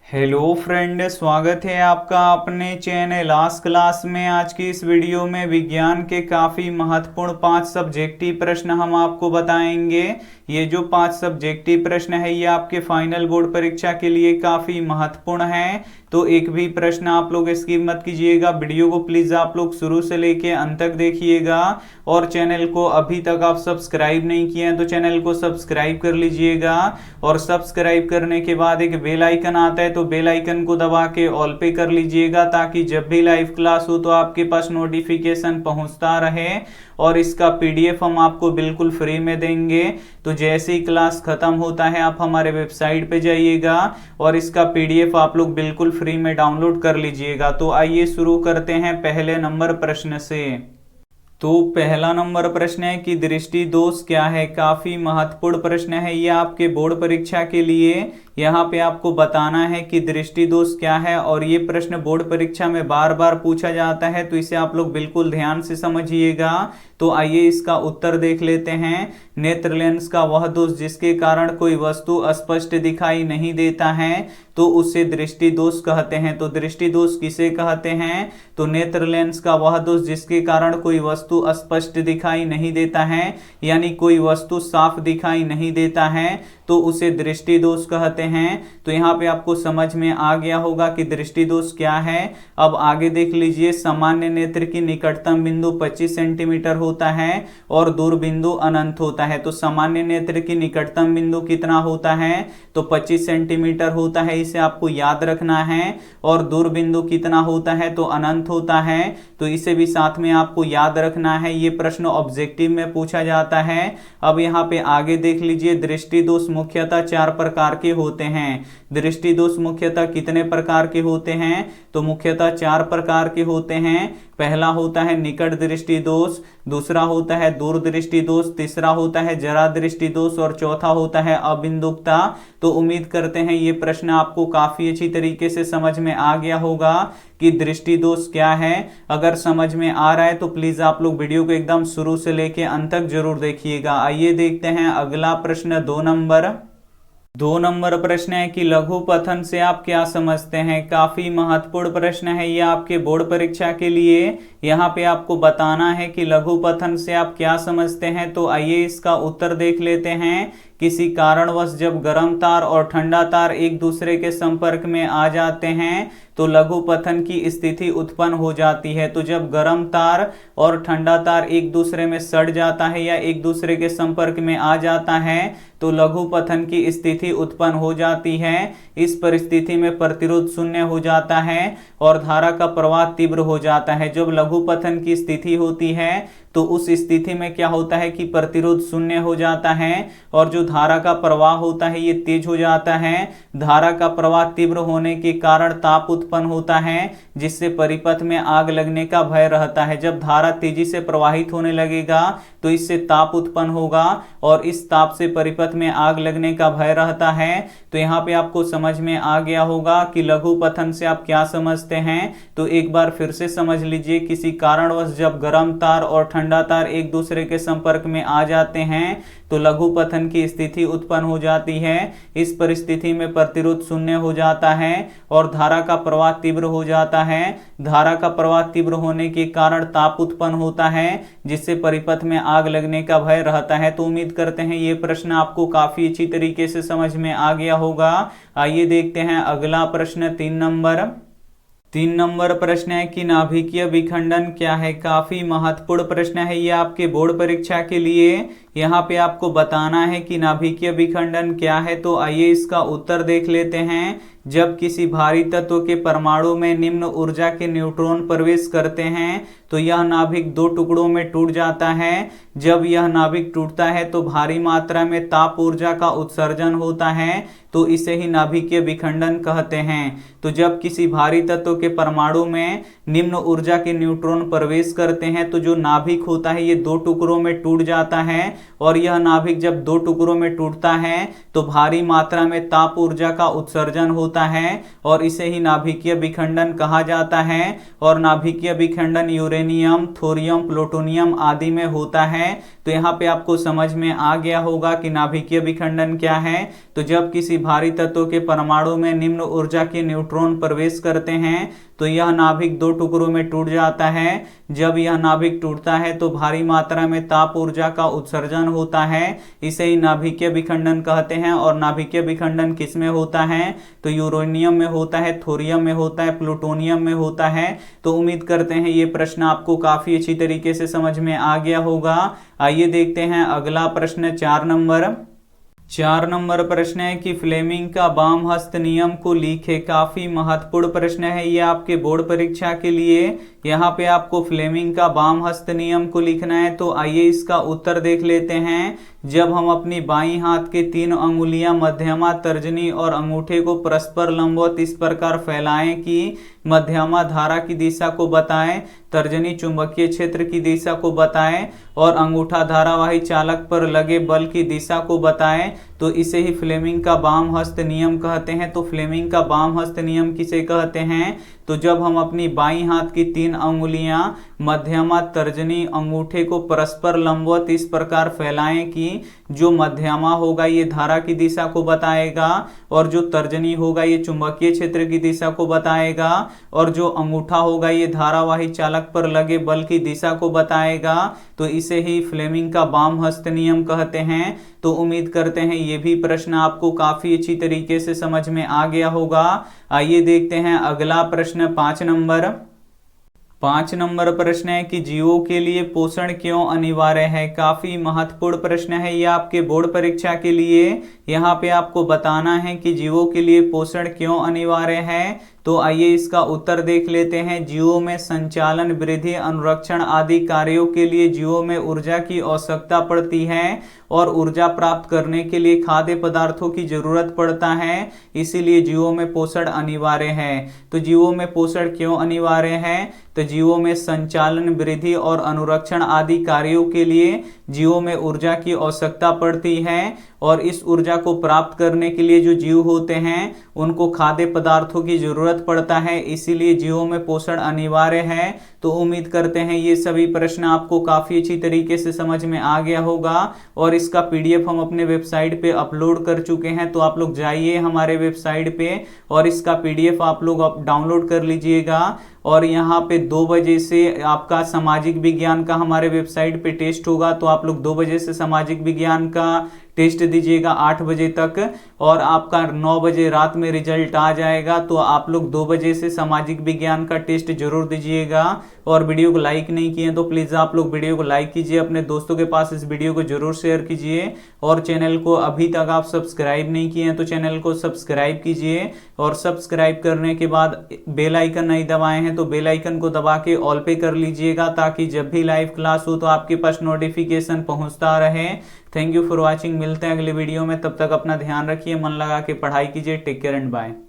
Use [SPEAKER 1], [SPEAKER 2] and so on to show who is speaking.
[SPEAKER 1] Hello friend, स्वागत है आपका अपने चैनल आज क्लास में। आज की इस वीडियो में विज्ञान के काफ़ी महत्वपूर्ण 5 सब्जेक्टिव प्रश्न हम आपको बताएंगे। ये जो 5 सब्जेक्टिव प्रश्न है ये आपके फाइनल बोर्ड परीक्षा के लिए काफ़ी महत्वपूर्ण है, तो एक भी प्रश्न आप लोग स्किप मत कीजिएगा। वीडियो को प्लीज़ आप लोग शुरू से लेके अंत तक देखिएगा और चैनल को अभी तक आप सब्सक्राइब नहीं किए हैं तो चैनल को सब्सक्राइब कर लीजिएगा। और सब्सक्राइब करने के बाद एक बेल आइकन आता है तो बेल आइकन को दबा के ऑल पे कर लीजिएगा, ताकि जब भी लाइव क्लास हो तो आपके पास नोटिफिकेशन पहुंचता रहे। और इसका पीडीएफ हम आपको बिल्कुल फ्री में देंगे, तो जैसे ही क्लास खत्म होता है आप हमारे वेबसाइट पे जाइएगा और इसका पीडीएफ आप लोग बिल्कुल फ्री में डाउनलोड कर लीजिएगा। तो आइए शुरू करते हैं पहले नंबर प्रश्न से। तो पहला नंबर प्रश्न है कि दृष्टि दोष क्या है। काफी महत्वपूर्ण प्रश्न है ये आपके बोर्ड परीक्षा के लिए। यहाँ पे आपको बताना है कि दृष्टि दोष क्या है, और ये प्रश्न बोर्ड परीक्षा में बार बार पूछा जाता है, तो इसे आप लोग बिल्कुल ध्यान से समझिएगा। तो आइए इसका उत्तर देख लेते हैं। नेत्र लेंस का वह दोष जिसके कारण कोई वस्तु स्पष्ट दिखाई नहीं देता है तो उसे दृष्टि दोष कहते हैं। तो दृष्टि दोष किसे कहते हैं? तो नेत्र लेंस का वह दोष जिसके कारण कोई वस्तु स्पष्ट दिखाई नहीं देता है, यानी कोई वस्तु साफ दिखाई नहीं देता है, तो उसे दृष्टि दोष कहते हैं। तो यहाँ पे आपको समझ में आ गया होगा कि दृष्टि दोष क्या है। अब आगे देख लीजिए। सामान्य नेत्र की निकटतम बिंदु 25 सेंटीमीटर होता है और दूर बिंदु अनंत होता है। तो सामान्य नेत्र की निकटतम बिंदु कितना होता है? तो 25 सेंटीमीटर होता है, इसे आपको याद रखना है। और दूर बिंदु कितना होता है? तो अनंत होता है, तो इसे भी साथ में आपको याद रखना है। ये प्रश्न ऑब्जेक्टिव में पूछा जाता है। अब यहाँ पे आगे देख लीजिए। दृष्टि दोष मुख्यतः 4 प्रकार के होते हैं। दृष्टि दोष मुख्यतः कितने प्रकार के होते हैं? तो मुख्यतः 4 प्रकार के होते हैं। पहला होता है निकट दृष्टि दोष, दूसरा होता है दूर दृष्टि दोष, तीसरा होता है जरा दृष्टि दोष और चौथा होता है अबिंदुकता। तो उम्मीद करते हैं ये प्रश्न आपको काफी अच्छी तरीके से समझ में आ गया होगा कि दृष्टि दोष क्या है। अगर समझ में आ रहा है तो प्लीज आप लोग वीडियो को एकदम शुरू से लेके अंत तक जरूर देखिएगा। आइए देखते हैं अगला प्रश्न। 2 नंबर प्रश्न है कि लघु पठन से आप क्या समझते हैं। काफी महत्वपूर्ण प्रश्न है ये आपके बोर्ड परीक्षा के लिए। यहाँ पे आपको बताना है कि लघु पठन से आप क्या समझते हैं। तो आइए इसका उत्तर देख लेते हैं। किसी कारणवश जब गर्म तार और ठंडा तार एक दूसरे के संपर्क में आ जाते हैं तो लघु पठन की स्थिति उत्पन्न हो जाती है। तो जब गर्म तार और ठंडा तार एक दूसरे में सड़ जाता है या एक दूसरे के संपर्क में आ जाता है तो लघु पठन की स्थिति उत्पन्न हो जाती है। इस परिस्थिति में प्रतिरोध शून्य हो जाता है और धारा का प्रवाह तीव्र हो जाता है। जब लघु पठन की स्थिति होती है तो उस स्थिति में क्या होता है कि प्रतिरोध शून्य हो जाता है और जो धारा का प्रवाह होता है ये तेज हो जाता है। धारा का प्रवाह तीव्र होने के कारण ताप उत्पन्न होता है, जिससे परिपथ में आग लगने का भय रहता है। जब धारा तेजी से प्रवाहित होने लगेगा तो इससे ताप उत्पन्न होगा और इस ताप से परिपथ में आग लगने का भय रहता है। तो यहाँ पे आपको समझ में आ गया होगा कि लघु पठन से आप क्या समझते हैं। तो एक बार फिर से समझ लीजिए। किसी कारणवश जब गर्म तार और ठंडा तार एक दूसरे के संपर्क में आ जाते हैं तो लघु पठन की स्थिति उत्पन्न हो जाती है। इस परिस्थिति में प्रतिरोध शून्य हो जाता है और धारा का प्रवाह तीव्र हो जाता है। धारा का प्रवाह तीव्र होने के कारण ताप उत्पन्न होता है, जिससे परिपथ में आग लगने का भय रहता है। तो उम्मीद करते हैं ये प्रश्न आपको काफी अच्छी तरीके से समझ में आ गया होगा। आइए देखते हैं अगला प्रश्न। 3 नंबर प्रश्न है कि नाभिकीय विखंडन क्या है। काफी महत्वपूर्ण प्रश्न है ये आपके बोर्ड परीक्षा के लिए। यहाँ पे आपको बताना है कि नाभिकीय विखंडन क्या है। तो आइए इसका उत्तर देख लेते हैं। जब किसी भारी तत्व के परमाणु में निम्न ऊर्जा के न्यूट्रॉन प्रवेश करते हैं तो यह नाभिक 2 टुकड़ों में टूट जाता है। जब यह नाभिक टूटता है तो भारी मात्रा में ताप ऊर्जा का उत्सर्जन होता है, तो इसे ही नाभिकीय विखंडन कहते हैं। तो जब किसी भारी तत्व के परमाणु में निम्न ऊर्जा के न्यूट्रॉन प्रवेश करते हैं तो जो नाभिक होता है ये 2 टुकड़ों में टूट जाता है और यह नाभिक जब दो टुकड़ों में टूटता है तो भारी मात्रा में ताप ऊर्जा का उत्सर्जन होता है और इसे ही नाभिकीय विखंडन कहा जाता है। और नाभिकीय विखंडन यूरेनियम, थोरियम, प्लूटोनियम आदि में होता है। तो यहाँ पे आपको समझ में आ गया होगा कि नाभिकीय विखंडन क्या है। तो जब किसी भारी तत्व के परमाणु में निम्न ऊर्जा के न्यूट्रॉन प्रवेश करते हैं तो यह नाभिक दो टुकड़ों में टूट जाता है। जब यह नाभिक टूटता है तो भारी मात्रा में ताप ऊर्जा का उत्सर्जन होता है, इसे ही नाभिकीय विखंडन कहते हैं। और नाभिकीय विखंडन किस में होता है? तो यूरेनियम में होता है, थोरियम में होता है, प्लूटोनियम में होता है। तो उम्मीद करते हैं ये प्रश्न आपको काफी अच्छी तरीके से समझ में आ गया होगा। आइए देखते हैं अगला प्रश्न 4 नंबर प्रश्न है कि फ्लेमिंग का वाम हस्त नियम को लिखे। काफी महत्वपूर्ण प्रश्न है ये आपके बोर्ड परीक्षा के लिए। यहाँ पे आपको फ्लेमिंग का वाम हस्त नियम को लिखना है। तो आइए इसका उत्तर देख लेते हैं। जब हम अपनी बाईं हाथ के 3 अंगुलियां मध्यमा, तर्जनी और अंगूठे को परस्पर लंबवत इस प्रकार फैलाएं कि मध्यमा धारा की दिशा को बताएं, तर्जनी चुंबकीय क्षेत्र की दिशा को बताएं और अंगूठा धारावाही चालक पर लगे बल की दिशा को बताएं, तो इसे ही फ्लेमिंग का वाम हस्त नियम कहते हैं। तो फ्लेमिंग का वाम हस्त नियम किसे कहते हैं? तो जब हम अपनी बाईं हाथ की 3 अंगुलियां मध्यमा, तर्जनी, अंगूठे को परस्पर लंबवत इस प्रकार फैलाएं कि जो मध्यमा होगा ये धारा की दिशा को बताएगा और जो तर्जनी होगा ये चुंबकीय क्षेत्र की दिशा को बताएगा और जो अंगूठा होगा ये धारावाही चालक पर लगे बल की दिशा को बताएगा। तो इसे ही फ्लेमिंग का वाम हस्त नियम कहते हैं। तो उम्मीद करते हैं ये भी प्रश्न आपको काफी अच्छी तरीके से समझ में आ गया होगा। आइए देखते हैं अगला प्रश्न 5 नंबर प्रश्न है कि जीवों के लिए पोषण क्यों अनिवार्य है। काफी महत्वपूर्ण प्रश्न है ये आपके बोर्ड परीक्षा के लिए। यहाँ पे आपको बताना है कि जीवों के लिए पोषण क्यों अनिवार्य है। तो आइए इसका उत्तर देख लेते हैं। जीवों में संचालन, वृद्धि, अनुरक्षण आदि कार्यों के लिए जीवों में ऊर्जा की आवश्यकता पड़ती है और ऊर्जा प्राप्त करने के लिए खाद्य पदार्थों की जरूरत पड़ता है। इसीलिए जीवों में पोषण अनिवार्य है। तो जीवों में पोषण क्यों अनिवार्य है? तो जीवों में संचालन, वृद्धि और अनुरक्षण आदि कार्यों के लिए जीवों में ऊर्जा की आवश्यकता पड़ती है और इस ऊर्जा को प्राप्त करने के लिए जो जीव होते हैं उनको खाद्य पदार्थों की जरूरत पड़ता है। इसीलिए जीवों में पोषण अनिवार्य है। तो उम्मीद करते हैं ये सभी प्रश्न आपको काफी अच्छी तरीके से समझ में आ गया होगा और इसका पीडीएफ हम अपने वेबसाइट पे अपलोड कर चुके हैं। तो आप लोग जाइए हमारे वेबसाइट पे और इसका पीडीएफ आप लोग डाउनलोड कर लीजिएगा। और यहाँ पे 2 बजे से आपका सामाजिक विज्ञान का हमारे वेबसाइट पे टेस्ट होगा। तो आप लोग 2 बजे से सामाजिक विज्ञान का टेस्ट दीजिएगा 8 बजे तक और आपका 9 बजे रात में रिजल्ट आ जाएगा। तो आप लोग 2 बजे से सामाजिक विज्ञान का टेस्ट जरूर दीजिएगा। और वीडियो को लाइक नहीं किए तो प्लीज आप लोग वीडियो को लाइक कीजिए, अपने दोस्तों के पास इस वीडियो को जरूर शेयर कीजिए और चैनल को अभी तक आप सब्सक्राइब नहीं किए हैं तो चैनल को सब्सक्राइब कीजिए और सब्सक्राइब करने के बाद बेल आइकन नहीं दबाए हैं तो बेल आइकन को दबा के ऑल पे कर लीजिएगा ताकि जब भी लाइव क्लास हो तो आपके पास नोटिफिकेशन पहुंचता रहे। Thank you for watching. मिलते हैं अगले वीडियो में, तब तक अपना ध्यान रखिए, मन लगा के पढ़ाई कीजिए। Take care and bye.